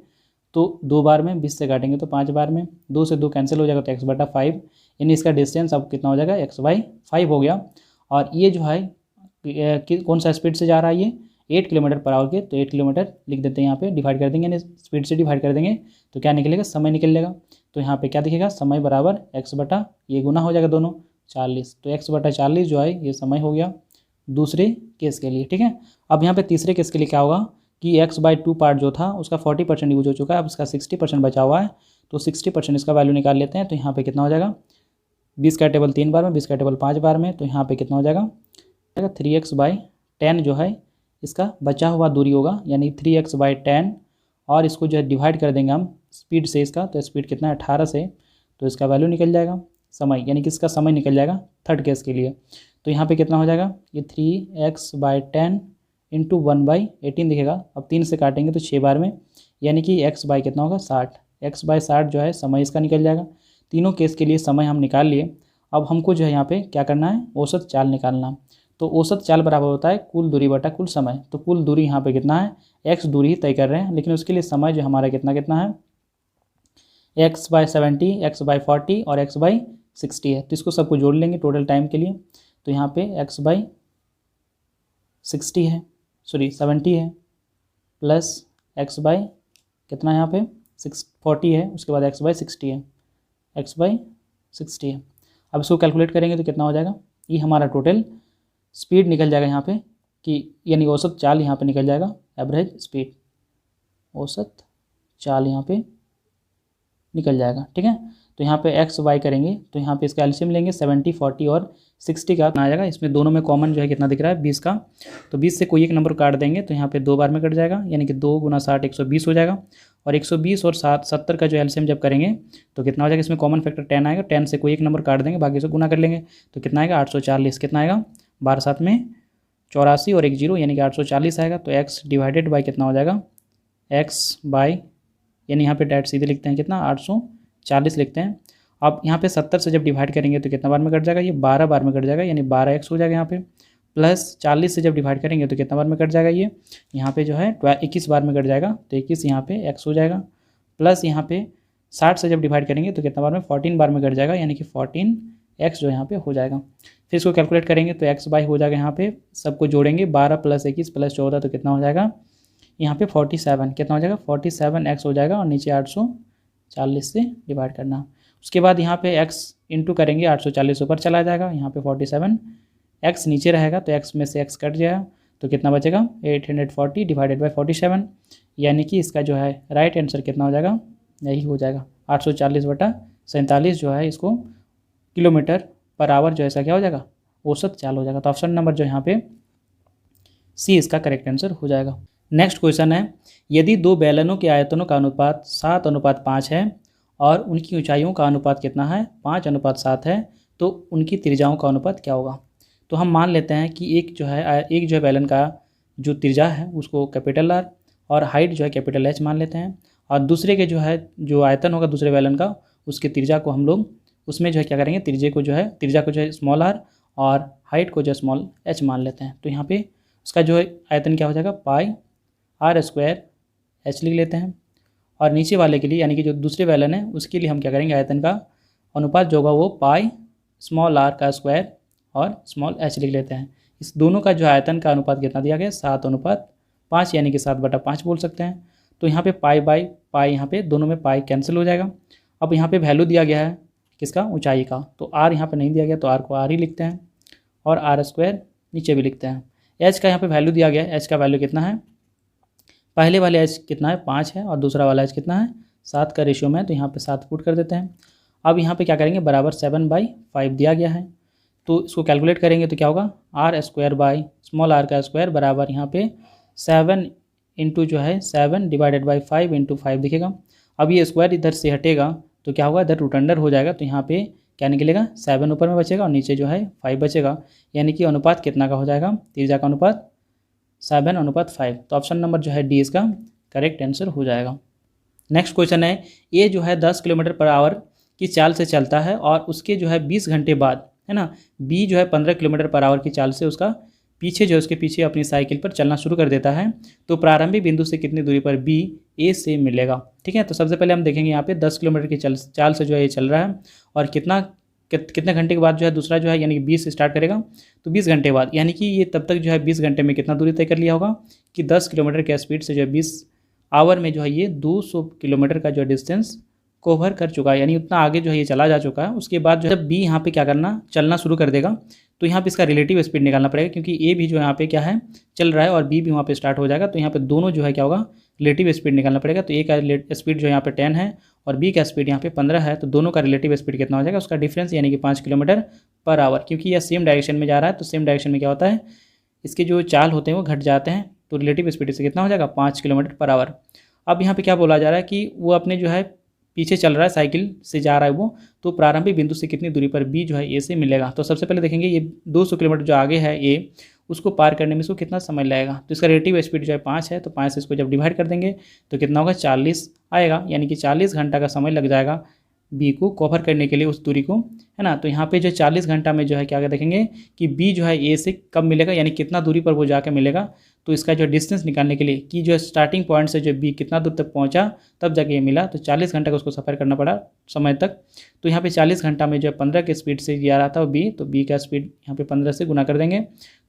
तो 2 बार में, 20 से काटेंगे तो 5 बार में, 2 से 2 कैंसिल हो जाएगा तो x/5, यानी इसका डिस्टेंस अब कितना हो जाएगा, x/5 हो गया। और ये जो है कौन सा स्पीड से जा रहा है, ये 8 किलोमीटर पर आवर के, तो 8 किलोमीटर लिख देते हैं यहाँ पे, डिवाइड कर देंगे, यानी स्पीड से डिवाइड कर देंगे तो क्या निकलेगा, समय निकलेगा। तो यहाँ पे क्या दिखेगा, समय बराबर x बटा, ये गुना हो जाएगा दोनों 40, तो x/40 जो है ये समय हो गया दूसरे केस के लिए। ठीक है, अब यहाँ पे तीसरे केस के लिए क्या होगा कि x/2 पार्ट जो था उसका 40% यूज हो चुका है, अब इसका 60% बचा हुआ है, तो 60% इसका वैल्यू निकाल लेते हैं। तो यहाँ पे कितना हो जाएगा, 20 का टेबल 3 बार में, 20 का टेबल 5 बार में, तो यहाँ पे कितना हो जाएगा, 3x/10 जो है इसका बचा हुआ दूरी होगा, यानी 3x/10, और इसको जो है डिवाइड कर देंगे हम स्पीड से इसका, तो स्पीड कितना है 18 से, तो इसका वैल्यू निकल जाएगा समय, यानी कि इसका समय निकल जाएगा थर्ड केस के लिए। तो यहाँ पे कितना हो जाएगा, ये 3x/10 इंटू 1/18 दिखेगा। अब 3 से काटेंगे तो 6 बार में, यानी कि x/ कितना होगा 60, x/60 जो है समय इसका निकल जाएगा। तीनों केस के लिए समय हम निकाल लिए। अब हमको जो है यहाँ पे क्या करना है, औसत चाल निकालना। तो औसत चाल बराबर होता है कुल दूरी बटा कुल समय। तो कुल दूरी यहाँ पे कितना है, x दूरी ही तय कर रहे हैं, लेकिन उसके लिए समय जो हमारा कितना है, x/70, x/40 और x/60 है। तो इसको सबको जोड़ लेंगे टोटल टाइम के लिए। तो यहाँ पे x/60 है, सॉरी 70 है, प्लस x/ कितना है यहाँ पे 40 है, उसके बाद x/60 है, x/60 है। अब इसको कैलकुलेट करेंगे तो कितना हो जाएगा, ये हमारा टोटल स्पीड निकल जाएगा यहाँ पे, कि यानी औसत चाल यहाँ पे निकल जाएगा, एवरेज स्पीड, औसत चाल यहाँ पे निकल जाएगा। ठीक है, तो यहाँ पे x/y करेंगे तो यहाँ पे इसका एलसीएम लेंगे, 70 40 और 60 का आ जाएगा। इसमें दोनों में कॉमन जो है कितना दिख रहा है, 20 का। तो 20 से कोई एक नंबर काट देंगे तो यहाँ पे 2 बार में कट जाएगा, यानी कि 2 × 60 120 हो जाएगा। और 120 और 70 का जो एलसीएम जब करेंगे तो कितना हो जाएगा, इसमें कॉमन फैक्टर 10 आएगा। 10 से कोई एक नंबर काट देंगे, बाकी से गुना कर लेंगे तो कितना आएगा 840। कितना आएगा 12 7 में 84 और 1 0, यानी कि 840 आएगा। तो x डिवाइडेड बाई कितना हो जाएगा, x/, यानी यहाँ पे डायरेक्ट सीधे लिखते हैं कितना 840 लिखते हैं। अब यहाँ पे 70 से जब डिवाइड करेंगे तो कितना बार में कट जाएगा, ये 12 बार में कट जाएगा, यानी 12x हो जाएगा यहाँ पे। प्लस 40 से जब डिवाइड करेंगे तो कितना बार में कट जाएगा, ये यहाँ पे जो है 21 बार में कट जाएगा, तो 21 यहाँ पे x हो जाएगा। प्लस यहाँ पे 60 से जब डिवाइड करेंगे तो कितना बार में 14 बार में कट जाएगा, यानी कि 14x जो यहाँ पे हो जाएगा। फिर इसको कैलकुलेट करेंगे तो x/, हो जाएगा यहाँ पे, सबको जोड़ेंगे 12 + 21 + 14 तो कितना हो जाएगा यहाँ पे 47। कितना हो जाएगा 47x हो जाएगा, और नीचे 40 से डिवाइड करना। उसके बाद यहाँ पे x इंटू करेंगे 840 ऊपर चला जाएगा, यहाँ पे 47, x नीचे रहेगा तो x में से x कट जाएगा तो कितना बचेगा 840 डिवाइडेड बाई 47, यानी कि इसका जो है राइट आंसर कितना हो जाएगा, यही हो जाएगा 840/47 जो है इसको किलोमीटर पर आवर जो ऐसा क्या हो जाएगा, औसत चाल हो जाएगा। तो ऑप्शन नंबर जो यहाँ पे सी इसका करेक्ट आंसर हो जाएगा। नेक्स्ट क्वेश्चन है, यदि दो बेलनों के आयतनों का अनुपात 7:5 है और उनकी ऊंचाइयों का अनुपात कितना है, 5:7 है, तो उनकी त्रिज्याओं का अनुपात क्या होगा। तो हम मान लेते हैं कि एक जो है बेलन का जो त्रिज्या है उसको कैपिटल R और हाइट जो है कैपिटल H मान लेते हैं, और दूसरे के जो आयतन होगा दूसरे बेलन का उसके त्रिज्या को हम लोग उसमें जो है क्या करेंगे, त्रिज्या को जो है स्मॉल r और हाइट को जो है स्मॉल h मान लेते हैं। तो यहाँ पे उसका जो है आयतन क्या हो जाएगा, πr² h लिख लेते हैं, और नीचे वाले के लिए यानी कि जो दूसरे बेलन है उसके लिए हम क्या करेंगे, आयतन का अनुपात जो होगा वो πr² और स्मॉल h लिख लेते हैं। इस दोनों का जो आयतन का अनुपात कितना दिया गया, 7:5 यानी कि 7/5 बोल सकते हैं। तो यहाँ पे पाई यहाँ पे दोनों में पाई कैंसिल हो जाएगा। अब यहाँ पे वैल्यू दिया गया है किसका, ऊंचाई का, तो r यहाँ पे नहीं दिया गया तो r को r ही लिखते हैं और r² नीचे भी लिखते हैं। h का यहाँ पे वैल्यू दिया गया है, h का वैल्यू कितना है, पहले वाले h कितना है 5 है और दूसरा वाला h कितना है 7 का रेशियो में है, तो यहाँ पे 7 पुट कर देते हैं। अब यहाँ पे क्या करेंगे, बराबर 7/5 दिया गया है, तो इसको कैलकुलेट करेंगे तो क्या होगा, r² बाई स्मॉल r का स्क्वायर बराबर यहाँ पे 7 इंटू जो है 7 डिवाइडेड बाई 5 इंटू 5 दिखेगा। अब ये स्क्वायर इधर से हटेगा तो क्या होगा, इधर रूट अंडर हो जाएगा, तो यहाँ पे क्या निकलेगा, 7 ऊपर में बचेगा और नीचे जो है 5 बचेगा, यानी कि अनुपात कितना का हो जाएगा, त्रिज्या का अनुपात 7:5। तो ऑप्शन नंबर जो है डी इसका करेक्ट आंसर हो जाएगा। नेक्स्ट क्वेश्चन है, ए जो है 10 किलोमीटर पर आवर की चाल से चलता है और उसके जो है 20 घंटे बाद है ना, बी जो है 15 किलोमीटर पर आवर की चाल से उसका पीछे जो है उसके पीछे अपनी साइकिल पर चलना शुरू कर देता है, तो प्रारंभिक बिंदु से कितनी दूरी पर बी ए से मिलेगा। ठीक है, तो सबसे पहले हम देखेंगे यहाँ पे 10 किलोमीटर की चाल से जो है ये चल रहा है और कितने घंटे के बाद जो है दूसरा जो है यानी कि 20 से स्टार्ट करेगा, तो 20 घंटे बाद, यानी कि ये तब तक जो है 20 घंटे में कितना दूरी तय कर लिया होगा कि 10 किलोमीटर के स्पीड से जो है 20 आवर में जो है ये 200 किलोमीटर का जो डिस्टेंस कवर कर चुका है, यानी उतना आगे जो है ये चला जा चुका है। उसके बाद जो है बी यहाँ पे क्या करना, चलना शुरू कर देगा, तो यहाँ पे इसका रिलेटिव स्पीड निकालना पड़ेगा, क्योंकि ए भी जो यहाँ पे क्या है चल रहा है और बी भी वहाँ पे स्टार्ट हो जाएगा, तो यहाँ पे दोनों जो है क्या होगा, रिलेटिव स्पीड निकालना पड़ेगा। तो ए का स्पीड जो यहाँ पे 10 है और बी का स्पीड यहाँ पे 15 है, तो दोनों का रिलेटिव स्पीड कितना हो जाएगा, उसका डिफरेंस यानी कि 5 किलोमीटर पर आवर, क्योंकि यह सेम डायरेक्शन में जा रहा है, तो सेम डायरेक्शन में क्या होता है, इसके जो चाल होते हैं वो घट जाते हैं, तो रिलेटिव स्पीड से कितना हो जाएगा, 5 किलोमीटर पर आवर। अब यहाँ पे क्या बोला जा रहा है कि वो अपने जो है पीछे चल रहा है, साइकिल से जा रहा है वो, तो प्रारंभिक बिंदु से कितनी दूरी पर बी जो है ए से मिलेगा। तो सबसे पहले देखेंगे ये 200 किलोमीटर जो आगे है ए, उसको पार करने में इसको कितना समय लगेगा, तो इसका रिलेटिव स्पीड जो है 5 है, तो 5 से इसको जब डिवाइड कर देंगे तो कितना होगा, 40 आएगा, यानी कि 40 घंटा का समय लग जाएगा बी को कवर करने के लिए उस दूरी को, है ना। तो यहाँ पे जो 40 घंटा में जो है क्या देखेंगे कि बी जो है ए से कब मिलेगा, यानी कितना दूरी पर वो जाकर मिलेगा, तो इसका जो डिस्टेंस निकालने के लिए कि जो स्टार्टिंग पॉइंट से जो बी कितना दूर तक पहुंचा तब जाके ये मिला, तो 40 घंटा का उसको सफ़र करना पड़ा समय तक। तो यहाँ पे 40 घंटा में जो 15 के स्पीड से जा रहा था बी, तो बी का स्पीड यहाँ पे 15 से गुना कर देंगे,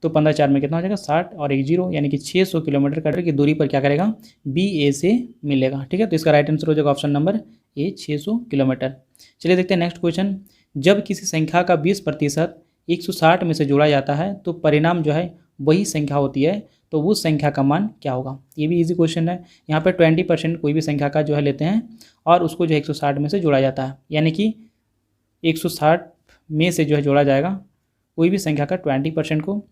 तो 15×4 में कितना हो जाएगा 60 और 1 0, यानी कि 600 किलोमीटर की दूरी पर क्या करेगा, बी ए से मिलेगा। ठीक है, तो इसका राइट आंसर हो जाएगा ऑप्शन नंबर ए 600 किलोमीटर। चलिए देखते हैं नेक्स्ट क्वेश्चन, जब किसी संख्या का 20% 160 में से जोड़ा जाता है तो परिणाम जो है वही संख्या होती है, तो उस संख्या का मान क्या होगा। ये भी इजी क्वेश्चन है। यहाँ पे 20% कोई भी संख्या का जो है लेते हैं और उसको जो है 160 में से जोड़ा जाता है, यानी कि 160 में से जो है जोड़ा जाएगा कोई भी संख्या का 20% को,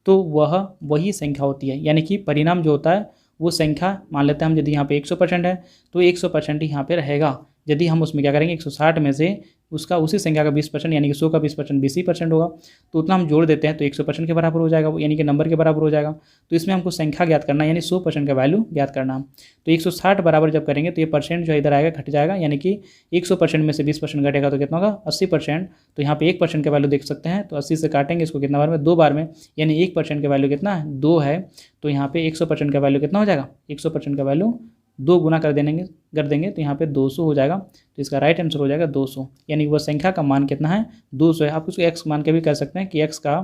तो वह वही संख्या होती है, यानी कि परिणाम जो होता है वो संख्या मान लेते हैं हम, यदि यहाँ पे 100% है तो 100% ही यहाँ पे रहेगा। यदि हम उसमें क्या करेंगे 160 में से उसका उसी संख्या का 20% यानी कि 100 का 20% 20% होगा, तो उतना हम जोड़ देते हैं तो 100% के बराबर हो जाएगा, यानी कि नंबर के बराबर हो जाएगा। तो इसमें हमको संख्या ज्ञात करना है, यानी 100% का वैल्यू ज्ञात करना। तो 160 बराबर जब करेंगे तो ये परसेंट जो इधर आएगा घट जाएगा, यानी कि 100% में से 20% घटेगा तो कितना होगा 80%। तो यहाँ पे 1% का वैल्यू देख सकते हैं, तो 80 से काटेंगे इसको कितना बार में, 2 बार में, यानी 1% का वैल्यू कितना है 2 है, तो यहाँ पे 100% का वैल्यू कितना हो जाएगा, 100% का वैल्यू 2 गुना कर देंगे तो यहाँ पे 200 हो जाएगा। तो इसका राइट आंसर हो जाएगा 200, यानी वह संख्या का मान कितना है 200 है। आप उसको x मान के भी कर सकते हैं कि x का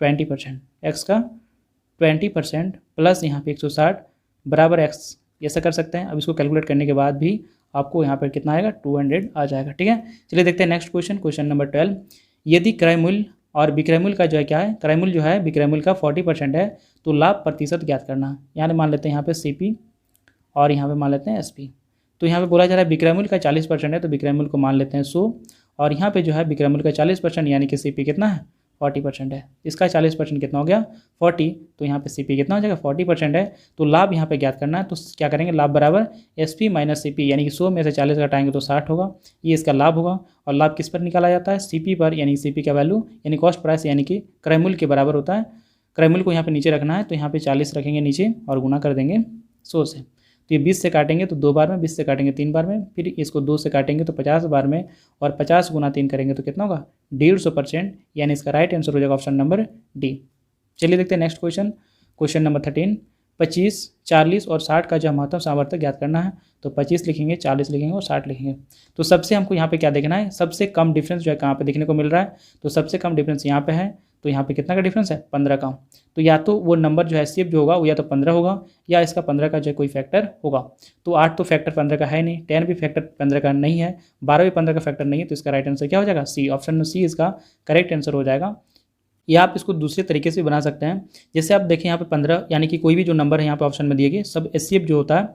20% प्लस यहाँ पे 160 बराबर x, ऐसा कर सकते हैं। अब इसको कैलकुलेट करने के बाद भी आपको यहाँ पर कितना आएगा 200 आ जाएगा। ठीक है, चलिए देखते हैं नेक्स्ट क्वेश्चन, क्वेश्चन नंबर 12। यदि क्रय मूल्य और विक्रय मूल्य का जो है क्या है, क्रय मूल्य जो है विक्रय मूल्य का 40% है तो लाभ प्रतिशत ज्ञात करना है। यानी मान लेते हैं यहाँ पे CP और यहाँ पे मान लेते हैं SP। तो यहाँ पे बोला जा रहा है विक्रय मूल्य का 40% है तो विक्रय मूल्य को मान लेते हैं 100 और यहाँ पे जो है विक्रय मूल्य का 40% यानी कि CP कितना है 40% है। इसका 40% कितना हो गया 40, तो यहाँ पे CP कितना हो जाएगा 40% है। तो लाभ यहाँ पे ज्ञात करना है तो क्या करेंगे, लाभ बराबर SP माइनस CP, यानी कि 100 में से 40 घटाएंगे तो 60 होगा, ये इसका लाभ होगा। और लाभ किस पर निकाला जाता है, CP पर, यानी CP का वैल्यू यानी कॉस्ट प्राइस यानी कि क्रय मूल्य के बराबर होता है। क्रय मूल्य को यहाँ पे नीचे रखना है तो यहाँ पे 40 रखेंगे नीचे और गुना कर देंगे 100 से। तो ये 20 से काटेंगे तो 2 बार में, 20 से काटेंगे 3 बार में, फिर इसको 2 से काटेंगे तो 50 बार में, और 50 गुना 3 करेंगे तो कितना होगा 150%, यानी इसका राइट आंसर हो जाएगा ऑप्शन नंबर डी। चलिए देखते हैं नेक्स्ट क्वेश्चन, क्वेश्चन नंबर 13। 25, 40 और 60 का जो महत्तम सामर्थ्य ज्ञात करना है। तो 25 लिखेंगे, 40 लिखेंगे और 60 लिखेंगे। तो सबसे हमको यहाँ पे क्या देखना है, सबसे कम डिफरेंस जो है कहाँ पे देखने को मिल रहा है। तो सबसे कम डिफरेंस यहाँ पे है, तो यहाँ पे कितना का डिफरेंस है 15 का। तो या तो वो नंबर जो है HCF जो होगा वो या तो 15 होगा या इसका 15 का जो है कोई फैक्टर होगा। तो 8 तो फैक्टर 15 का है नहीं, 10 भी फैक्टर 15 का नहीं है, 12 भी 15 का फैक्टर नहीं है। तो इसका राइट आंसर क्या हो जाएगा C, ऑप्शन C इसका करेक्ट आंसर हो जाएगा। या आप इसको दूसरे तरीके से भी बना सकते हैं। जैसे आप देखें यहाँ पे 15 यानी कि कोई भी जो नंबर है यहाँ पे ऑप्शन में दिए गए सब HCF जो होता है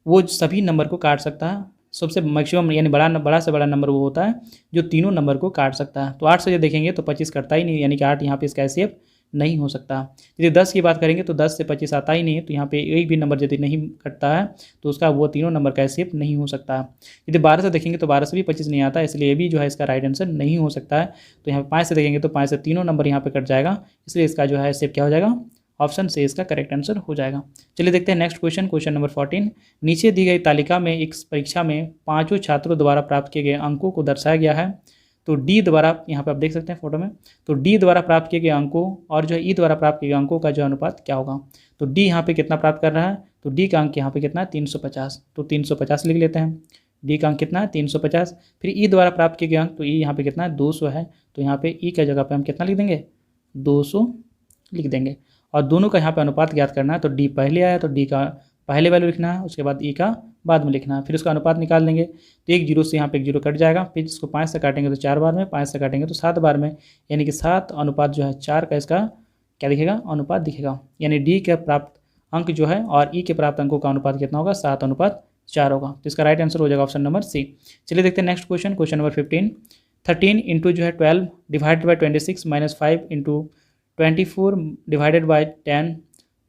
वो सभी नंबर को काट सकता है। सबसे मैक्सिमम यानी बड़ा से बड़ा नंबर वो होता है जो तीनों नंबर को काट सकता है। तो 8 से जो देखेंगे तो 25 करता ही नहीं, यानी कि 8 यहाँ पे इसका HCF नहीं हो सकता। यदि 10 की बात करेंगे तो 10 से 25 आता ही नहीं है, तो यहाँ पे एक भी नंबर यदि नहीं कटता है तो उसका वो तीनों नंबर का HCF नहीं हो सकता। यदि 12 से देखेंगे तो 12 से भी 25 नहीं आता, इसलिए ये भी जो है इसका राइट आंसर नहीं हो सकता है। तो यहाँ पे 5 से देखेंगे तो 5 से तीनों नंबर यहाँ पे कट जाएगा, इसलिए इसका जो है HCF क्या हो जाएगा, ऑप्शन से इसका करेक्ट आंसर हो जाएगा। चलिए देखते हैं नेक्स्ट क्वेश्चन, क्वेश्चन नंबर 14। नीचे दी गई तालिका में एक परीक्षा में 5 छात्रों द्वारा प्राप्त किए गए अंकों को दर्शाया गया है। तो D द्वारा, यहाँ पे आप देख सकते हैं फोटो में, तो D द्वारा प्राप्त किए गए अंकों और जो है E द्वारा प्राप्त किए गए अंकों का जो अनुपात क्या होगा। तो D यहाँ पे कितना प्राप्त कर रहा है, तो D का अंक यहाँ पे कितना है 350, तो 350 लिख लेते हैं। D का अंक कितना है 350। फिर E द्वारा प्राप्त किए गए अंक, तो E यहाँ पे कितना है 200 है, तो यहाँ पे E की जगह पे हम कितना लिख देंगे 200 लिख देंगे। और दोनों का यहाँ पे अनुपात ज्ञात करना है। तो D पहले आया तो D का पहले वैल्यू लिखना है, उसके बाद E का बाद में लिखना है, फिर उसका अनुपात निकाल लेंगे। तो एक जीरो से यहाँ पे एक जीरो कट जाएगा, फिर इसको 5 से काटेंगे तो 4 बार में, 5 से काटेंगे तो 7 बार में, यानी कि 7 अनुपात जो है 4 का इसका क्या दिखेगा, अनुपात दिखेगा। यानी D के प्राप्त अंक जो है और E के प्राप्त अंकों का अनुपात कितना होगा 7:4 होगा। तो इसका राइट आंसर हो जाएगा ऑप्शन नंबर C। चलिए देखते हैं next question, question number 15। 13 into जो है 12 divided by 26 minus 5 into 24 divided by 10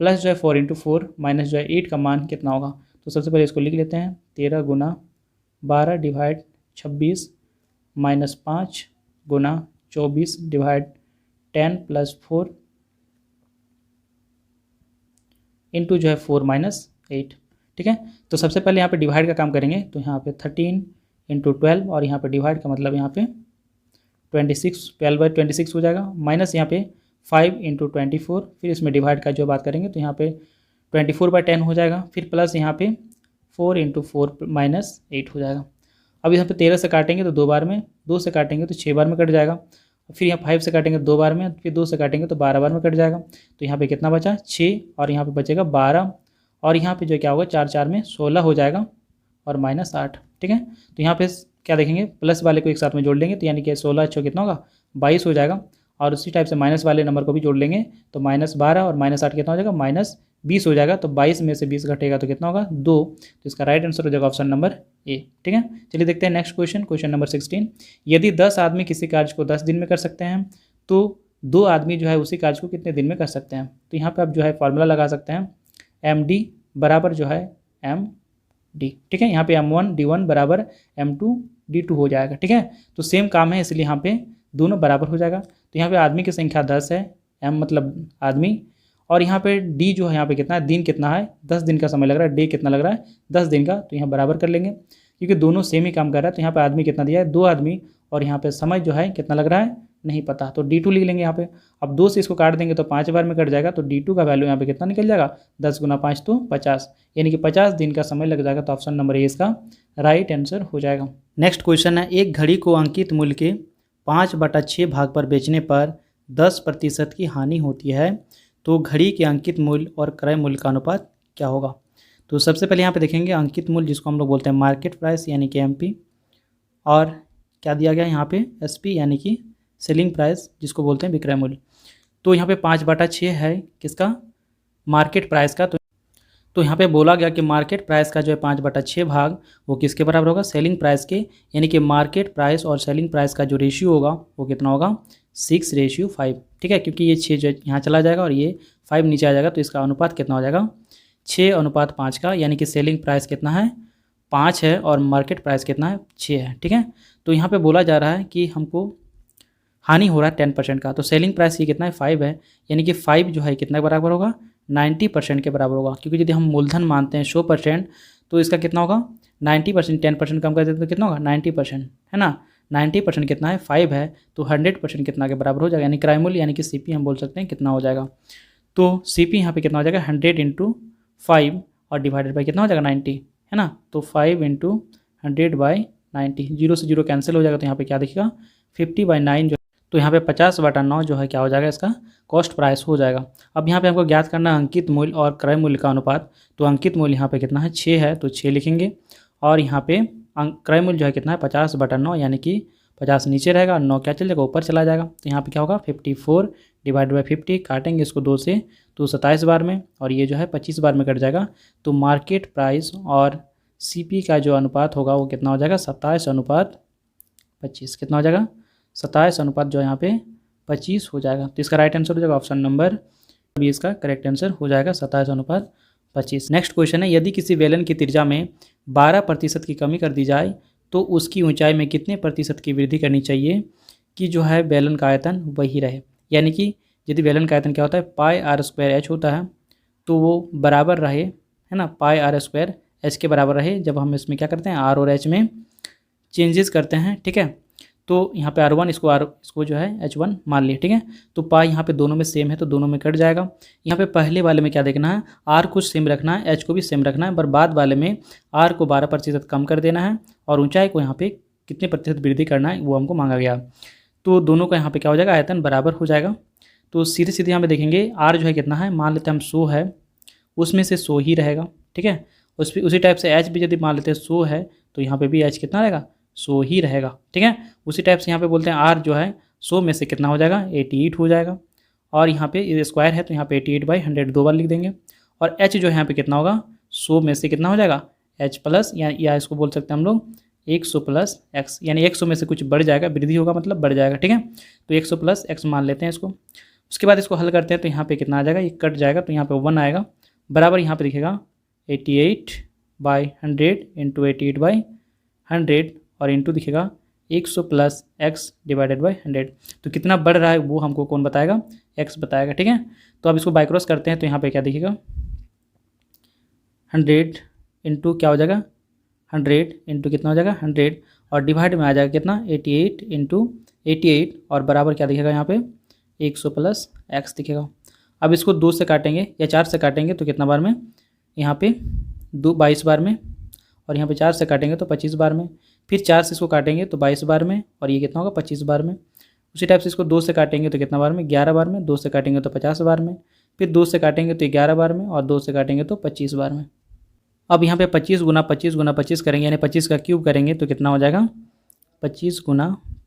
plus जो है 4 इंटू 4 माइनस जो है 8 का मान कितना होगा। तो सबसे पहले इसको लिख लेते हैं, 13 गुना 12 डिवाइड 26 माइनस 5 गुना 24 डिवाइड 10 प्लस 4 इंटू जो है 4 माइनस 8। ठीक है, तो सबसे पहले यहाँ पे डिवाइड का काम करेंगे। तो यहाँ पे 13 इंटू 12 और यहाँ पे डिवाइड का मतलब यहाँ पे 26, 12/26 हो जाएगा, माइनस यहाँ पे 5 इंटू 24, फिर इसमें डिवाइड का जो बात करेंगे तो यहाँ पे 24/10 हो जाएगा, फिर प्लस यहाँ पे 4 इंटू 4 माइनस 8 हो जाएगा। अब यहाँ पे 13 से काटेंगे तो 2 बार में, 2 से काटेंगे तो 6 बार में कट जाएगा, फिर यहाँ 5 से काटेंगे 2 बार में, फिर 2 से काटेंगे तो 12 बार में कट जाएगा। तो यहाँ पे कितना बचा 6 और यहाँ पे बचेगा 12 और यहाँ पे जो क्या होगा 4 4 में 16 हो जाएगा और माइनस 8। ठीक है, तो यहाँ पे क्या देखेंगे प्लस वाले को एक साथ में जोड़ लेंगे, तो यानी कि 16 6 कितना होगा 22 हो जाएगा। और उसी टाइप से माइनस वाले नंबर को भी जोड़ लेंगे तो -12 और -8 कितना हो जाएगा -20 हो जाएगा। तो 22 में से 20 घटेगा तो कितना होगा 2। तो इसका राइट आंसर हो जाएगा ऑप्शन नंबर ए। ठीक है, चलिए देखते हैं नेक्स्ट क्वेश्चन, क्वेश्चन नंबर 16। यदि 10 आदमी किसी कार्य को 10 दिन में कर सकते हैं तो 2 आदमी जो है उसी कार्य को कितने दिन में कर सकते हैं। तो यहाँ पर आप जो है फॉर्मूला लगा सकते हैं, MD बराबर जो है MD। ठीक है, यहाँ पे M1 D1 बराबर M2 D2 हो जाएगा। ठीक है, तो सेम काम है इसलिए यहाँ पे दोनों बराबर हो जाएगा। तो यहाँ पे आदमी की संख्या 10 है, M मतलब आदमी, और यहाँ पे D जो है यहाँ पे कितना है, दिन कितना है 10 दिन का समय लग रहा है, डे कितना लग रहा है 10 दिन का। तो यहाँ बराबर कर लेंगे क्योंकि दोनों सेम ही काम कर रहा है। तो यहाँ पे आदमी कितना दिया है 2 आदमी, और यहाँ पे समय जो है कितना लग रहा है नहीं पता, तो D2 लिख लेंगे यहाँ पे। अब 2 से इसको काट देंगे तो 5 बार में कट जाएगा, तो D2 का वैल्यू यहाँ पे कितना निकल जाएगा 10 गुना 5 तो 50, यानी कि 50 दिन का समय लग जाएगा। तो ऑप्शन नंबर ए इसका राइट आंसर हो जाएगा। नेक्स्ट क्वेश्चन है, एक घड़ी को अंकित मूल्य के 5/6 भाग पर बेचने पर 10% की हानि होती है, तो घड़ी के अंकित मूल्य और क्रय मूल्य का अनुपात क्या होगा। तो सबसे पहले यहाँ पे देखेंगे अंकित मूल्य, जिसको हम लोग बोलते हैं मार्केट प्राइस यानी कि एमपी, और क्या दिया गया यहाँ पे एसपी यानी कि सेलिंग प्राइस, जिसको बोलते हैं विक्रय मूल्य। तो यहाँ पे 5/6 है किसका, मार्केट प्राइस का। तो यहाँ पे बोला गया कि मार्केट प्राइस का जो है 5/6 भाग वो किसके बराबर होगा, सेलिंग प्राइस के, यानी कि मार्केट प्राइस और सेलिंग प्राइस का जो रेशियो होगा वो कितना होगा, 6:5। ठीक है, क्योंकि ये 6 जो यहाँ चला जाएगा और ये 5 नीचे आ जाएगा, तो इसका अनुपात कितना हो जाएगा, 6:5 का, यानी कि सेलिंग प्राइस कितना है, 5 है और मार्केट प्राइस कितना है, 6 है। ठीक है, तो यहाँ पे बोला जा रहा है कि हमको हानि हो रहा है 10% का, तो सेलिंग प्राइस ये कितना है, 5 है, यानी कि 5 जो है कितना बराबर होगा, 90% के बराबर होगा। क्योंकि यदि हम मूलधन मानते हैं 100%, तो इसका कितना होगा 90%, 10% कम कर देते तो कितना होगा 90%, है ना। 90% कितना है, 5 है, तो 100% कितना के बराबर हो जाएगा, यानी क्रय मूल्य यानी कि सीपी हम बोल सकते हैं कितना हो जाएगा। तो सीपी यहाँ पे कितना हो जाएगा, 100 × 5 और डिवाइडेड बाई कितना हो जाएगा 90, है ना। तो 5 × 100/90, 0 से 0 कैंसिल हो जाएगा, तो यहाँ पे क्या दिखेगा 50/9 जो, तो यहाँ पे 50/9 जो है क्या हो जाएगा, इसका कॉस्ट प्राइस हो जाएगा। अब यहाँ पे हमको ज्ञात करना है अंकित मूल्य और क्रय मूल्य का अनुपात। तो अंकित मूल्य यहाँ पे कितना है, 6 है, तो 6 लिखेंगे, और यहाँ पे क्रय मूल्य जो है कितना है 50/9, यानी कि 50 नीचे रहेगा और 9 क्या चल जाएगा, ऊपर चला जाएगा। तो यहाँ पे क्या होगा 54 / 50, काटेंगे इसको 2 से, तो 27 बार में, और ये जो है 25 बार में कट जाएगा। तो मार्केट प्राइस और सीपी का जो अनुपात होगा वो कितना हो जाएगा, 27:25, कितना हो जाएगा 27 जो यहाँ पे 25 हो जाएगा। तो इसका राइट आंसर हो जाएगा ऑप्शन नंबर बी, इसका करेक्ट आंसर हो जाएगा 27:25। नेक्स्ट क्वेश्चन है, यदि किसी बेलन की त्रिज्या में 12% की कमी कर दी जाए तो उसकी ऊंचाई में कितने प्रतिशत की वृद्धि करनी चाहिए कि जो है बेलन का आयतन वही रहे। यानी कि यदि बेलन का आयतन क्या होता है, πr² h होता है, तो वो बराबर रहे, है ना, πr² h के बराबर रहे, जब हम इसमें क्या करते हैं r और h में चेंजेस करते हैं। ठीक है, तो यहाँ पे r1 इसको जो है h1 मान लिए। ठीक है, तो पाई यहाँ पे दोनों में सेम है तो दोनों में कट जाएगा। यहाँ पे पहले वाले में क्या देखना है, r को सेम रखना है, h को भी सेम रखना है, पर बाद वाले में r को 12% कम कर देना है और ऊंचाई को यहाँ पे कितने प्रतिशत वृद्धि करना है वो हमको मांगा गया। तो दोनों का यहाँ पे क्या हो जाएगा, आयतन बराबर हो जाएगा। तो सीधे सीधे यहाँ पे देखेंगे r जो है कितना है, मान लेते हैं हम 100 है, उसमें से 100 ही रहेगा। ठीक है, उसी टाइप से h भी यदि मान लेते हैं 100 है, तो यहाँ पे भी h कितना रहेगा, 100 ही रहेगा। ठीक है, उसी टाइप से यहाँ पे बोलते हैं r जो है 100 में से कितना हो जाएगा, 88 हो जाएगा, और यहाँ पे स्क्वायर है तो यहाँ पे 88/100 2 बार लिख देंगे। और h जो है यहाँ पे कितना होगा, 100 में से कितना हो जाएगा, h प्लस, या इसको बोल सकते हैं हम लोग 100 + x, यानी 100 में से कुछ बढ़ जाएगा, वृद्धि होगा मतलब बढ़ जाएगा। ठीक है, तो 100 + x मान लेते हैं इसको। उसके बाद इसको हल करते हैं तो यहाँ पे कितना आ जाएगा, ये कट जाएगा तो यहाँ पे 1 आएगा, बराबर यहाँ पे दिखेगा 88/100 × 88/100 और इंटू दिखेगा 100 + x / 100। तो कितना बढ़ रहा है वो हमको कौन बताएगा, x बताएगा। ठीक है, तो अब इसको बाय क्रॉस करते हैं तो यहाँ पे क्या दिखेगा, 100 इंटू क्या हो जाएगा, 100 इंटू कितना हो जाएगा 100, और डिवाइड में आ जाएगा कितना 88 × 88, और बराबर क्या दिखेगा यहाँ पे 100 + x दिखेगा। अब इसको 2 से काटेंगे या 4 से काटेंगे तो कितना बार में, यहाँ पे 22 बार में, और यहाँ पे 4 से काटेंगे तो 25 बार में, फिर 4 से इसको काटेंगे तो 22 बार में, और ये कितना होगा 25 बार में। उसी टाइप से इसको 2 से काटेंगे तो कितना बार में, 11 बार में, 2 से काटेंगे तो 50 बार में, फिर 2 से काटेंगे तो 11 बार में, और 2 से काटेंगे तो 25 बार में। अब यहाँ पे 25 × 25 × 25 करेंगे, यानी 25 का क्यूब करेंगे तो कितना हो जाएगा, 25 ×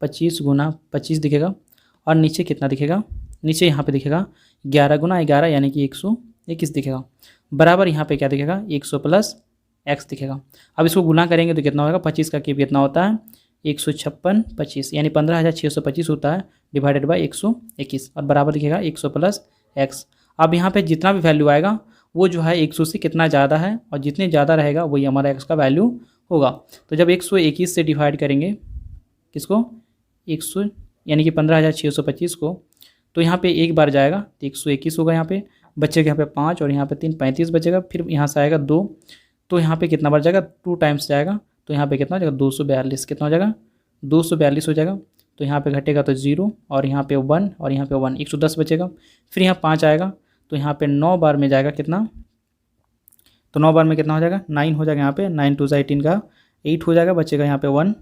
25 × 25 दिखेगा, और नीचे कितना दिखेगा, नीचे यहाँ पे दिखेगा 11 × 11 यानी कि 121 दिखेगा, बराबर यहाँ पे क्या दिखेगा 100 + x दिखेगा। अब इसको गुना करेंगे तो कितना होगा, 25 का क्यूब कितना होता है 156/25, यानी 15,625 होता है, डिवाइडेड बाई 121, और बराबर दिखेगा 100 + x। अब यहाँ पे जितना भी वैल्यू आएगा वो जो है 100 से कितना ज़्यादा है, और जितने ज़्यादा रहेगा वही हमारा x का वैल्यू होगा। तो जब 121 से डिवाइड करेंगे किसको, 100 यानी कि 15,625 को, तो यहाँ पे एक बार जाएगा तो 121 होगा, यहाँ पे बचेगा यहाँ पे 5 और यहाँ पे 3 35 बचेगा, फिर यहाँ से आएगा 2, तो यहाँ पे कितना बार जाएगा 2 टाइम्स जाएगा, तो यहाँ पे कितना हो जाएगा 242, कितना हो जाएगा 242 हो जाएगा। तो यहाँ पे घटेगा तो 0 और यहाँ पे 1 और यहाँ पे 1, 110 बचेगा, फिर यहाँ 5 आएगा तो यहाँ पे 9 बार में जाएगा कितना, तो 9 बार में कितना हो जाएगा 9 हो जाएगा, यहाँ पे 9 2 18 का 8 हो जाएगा, बचेगा यहाँ पे 1,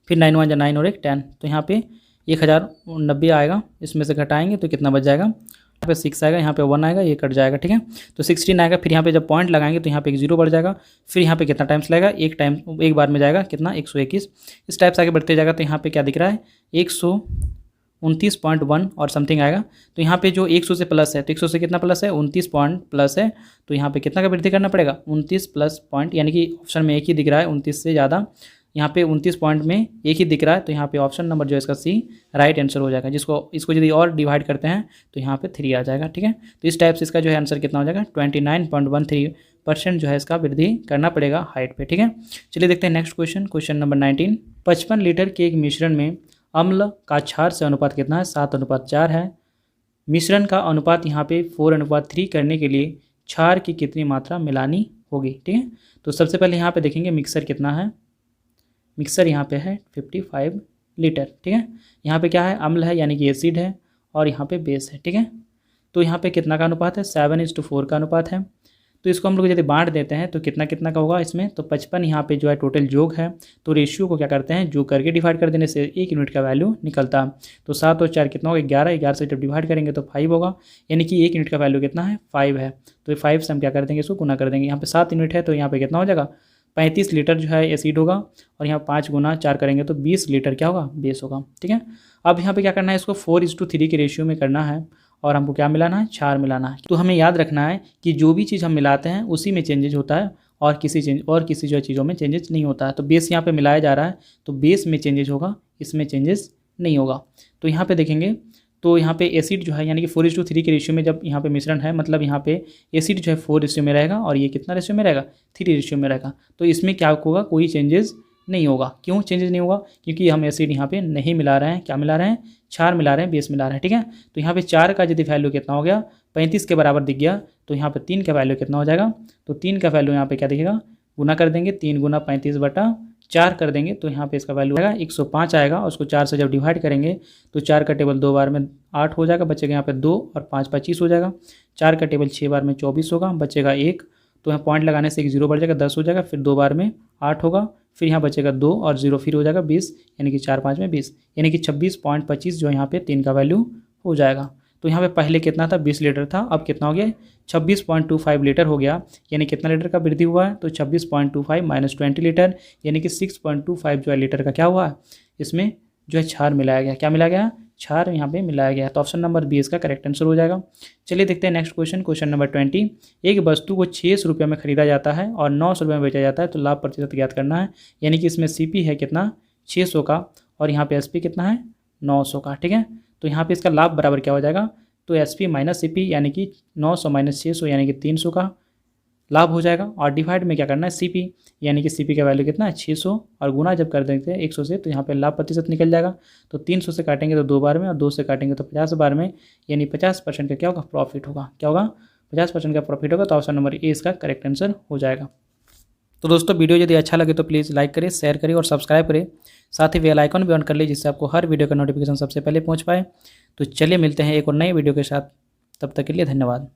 फिर 9 1 9 और 1 10, तो यहाँ पे 1090 आएगा, इसमें से घटाएंगे तो कितना बच जाएगा यहाँ पे 6 आएगा, यहाँ पे 1 आएगा, ये कट जाएगा, ठीक है। तो 16 आएगा, फिर यहाँ पे जब पॉइंट लगाएंगे तो यहाँ पे एक 0 बढ़ जाएगा, फिर यहाँ पे कितना टाइम्स लगेगा, एक बार में जाएगा कितना 121। इस टाइप से आगे बढ़ते जाएगा तो यहाँ पे क्या दिख रहा है 129.1 और समथिंग आएगा। तो यहाँ पे जो 100 से प्लस है तो 100 से कितना प्लस है 29 पॉइंट प्लस है, तो यहाँ पे कितना का वृद्धि करना पड़ेगा 29 प्लस पॉइंट, यानी कि ऑप्शन में एक ही दिख रहा है 29 से ज़्यादा, यहाँ पे 29 पॉइंट में एक ही दिख रहा है, तो यहाँ पे ऑप्शन नंबर जो है इसका सी राइट आंसर हो जाएगा। इसको यदि और डिवाइड करते हैं तो यहाँ पे 3 आ जाएगा, ठीक है। तो इस टाइप से इसका जो है आंसर कितना हो जाएगा 29.13% जो है इसका वृद्धि करना पड़ेगा हाइट पे, ठीक है। चलिए देखते हैं नेक्स्ट क्वेश्चन नंबर 19। 55 लीटर के एक मिश्रण में अम्ल का क्षार से अनुपात कितना है 7:4 है। मिश्रण का अनुपात यहाँ पे 4:3 करने के लिए क्षार की कितनी मात्रा मिलानी होगी, ठीक है। तो सबसे पहले यहाँ पे देखेंगे मिक्सर कितना है, मिक्सर यहाँ पे है 55 लीटर, ठीक है। यहाँ पे क्या है अम्ल है यानी कि एसिड है, और यहाँ पे बेस है, ठीक है। तो यहाँ पे कितना का अनुपात है 7:4 का अनुपात है। तो इसको हम लोग यदि बांट देते हैं तो कितना कितना का होगा इसमें, तो 55 यहाँ पे जो है टोटल योग है, तो रेशियो को क्या करते हैं योग करके डिवाइड कर देने से 1 यूनिट का वैल्यू निकलता है। तो 7 और 4 कितना होगा 11 से जब डिवाइड करेंगे तो 5 होगा, यानी कि 1 यूनिट का वैल्यू कितना है 5 है। तो 5 से हम क्या कर देंगे इसको गुना कर देंगे, यहाँ पे 7 यूनिट है तो यहाँ पे कितना हो जाएगा 35 लीटर जो है एसिड होगा, और यहाँ 5 गुना 4 करेंगे तो 20 लीटर क्या होगा बेस होगा, ठीक है। अब यहाँ पे क्या करना है इसको 4:3 के रेशियो में करना है, और हमको क्या मिलाना है क्षार मिलाना है। तो हमें याद रखना है कि जो भी चीज़ हम मिलाते हैं उसी में चेंजेज होता है, और किसी जो है चीज़ों में चेंजेस नहीं होता है। तो बेस यहाँ पे मिलाया जा रहा है तो बेस में चेंजेज होगा, इसमें चेंजेस नहीं होगा। तो यहाँ पे देखेंगे तो यहाँ पे एसिड जो है यानी कि 4:3 के रेशियो में जब यहाँ पे मिश्रण है, मतलब यहाँ पे एसिड जो है 4 रेशियो में रहेगा और ये कितना रेशियो में रहेगा 3 रेशियो में रहेगा। तो इसमें क्या होगा कोई चेंजेस नहीं होगा। क्यों चेंजेस नहीं होगा, क्योंकि हम एसिड यहाँ पे नहीं मिला रहे हैं, क्या मिला रहे हैं क्षार मिला रहे हैं, बेस मिला रहे हैं, ठीक है। तो यहाँ पे 4 का यदि वैल्यू कितना हो गया 35 के बराबर दिख गया, तो यहाँ पे 3 का वैल्यू कितना हो जाएगा, तो 3 का वैल्यू यहाँ पे क्या दिखेगा गुना कर देंगे, 3 गुना 35/4 कर देंगे, तो यहाँ पे इसका वैल्यू आएगा 105 आएगा। और उसको 4 से जब डिवाइड करेंगे तो 4 का टेबल 2 बार में 8 हो जाएगा, बचेगा यहाँ पे 2 और 5 25 हो जाएगा। 4 का टेबल 6 बार में 24 होगा, बचेगा 1, तो यहाँ पॉइंट लगाने से एक 0 बढ़ जाएगा 10 हो जाएगा, फिर 2 बार में 8 होगा, फिर यहाँ बचेगा 2 और 0 फिर हो जाएगा 20, यानी कि 4 5 में 20, यानी कि 26.25 जो यहाँ पे 3 का वैल्यू हो जाएगा। तो यहाँ पे पहले कितना था 20 लीटर था, अब कितना हो गया 26.25 लीटर हो गया, यानी कितना लीटर का वृद्धि हुआ है, तो 26.25 माइनस 20 लीटर, यानी कि 6.25 जो है लीटर का क्या हुआ इसमें जो है क्षार मिलाया गया। क्या मिलाया गया क्षार यहाँ पे मिलाया गया। तो ऑप्शन नंबर बी इसका करेक्ट आंसर हो जाएगा। चलिए देखते हैं नेक्स्ट क्वेश्चन नंबर 20। एक वस्तु को 600 रुपये में खरीदा जाता है और 900 रुपये में बेचा जाता है, तो लाभ प्रतिशत ज्ञात करना है। यानी कि इसमें सीपी है कितना 600 का, और यहाँ पे एसपी कितना है 900 का, ठीक है। तो यहाँ पे इसका लाभ बराबर क्या हो जाएगा, तो एसपी माइनस सीपी, यानी कि 900 माइनस 600 यानी कि 300 का लाभ हो जाएगा। और डिवाइड में क्या करना है सीपी, यानी कि सीपी का वैल्यू कितना है 600, और गुना जब कर देते हैं 100 से, तो यहाँ पे लाभ प्रतिशत निकल जाएगा। तो 300 से काटेंगे तो 2 बार में, और 2 से काटेंगे तो 50 बार में, यानी 50% का क्या होगा प्रॉफिट होगा। क्या होगा 50% का प्रॉफिट होगा। तो ऑप्शन नंबर ए इसका करेक्ट आंसर हो जाएगा। तो दोस्तों वीडियो यदि अच्छा लगे तो प्लीज़ लाइक करें, शेयर करें और सब्सक्राइब करें, साथ ही बेल आइकन भी ऑन कर ले, जिससे आपको हर वीडियो का नोटिफिकेशन सबसे पहले पहुँच पाए। तो चलिए मिलते हैं एक और नई वीडियो के साथ, तब तक के लिए धन्यवाद।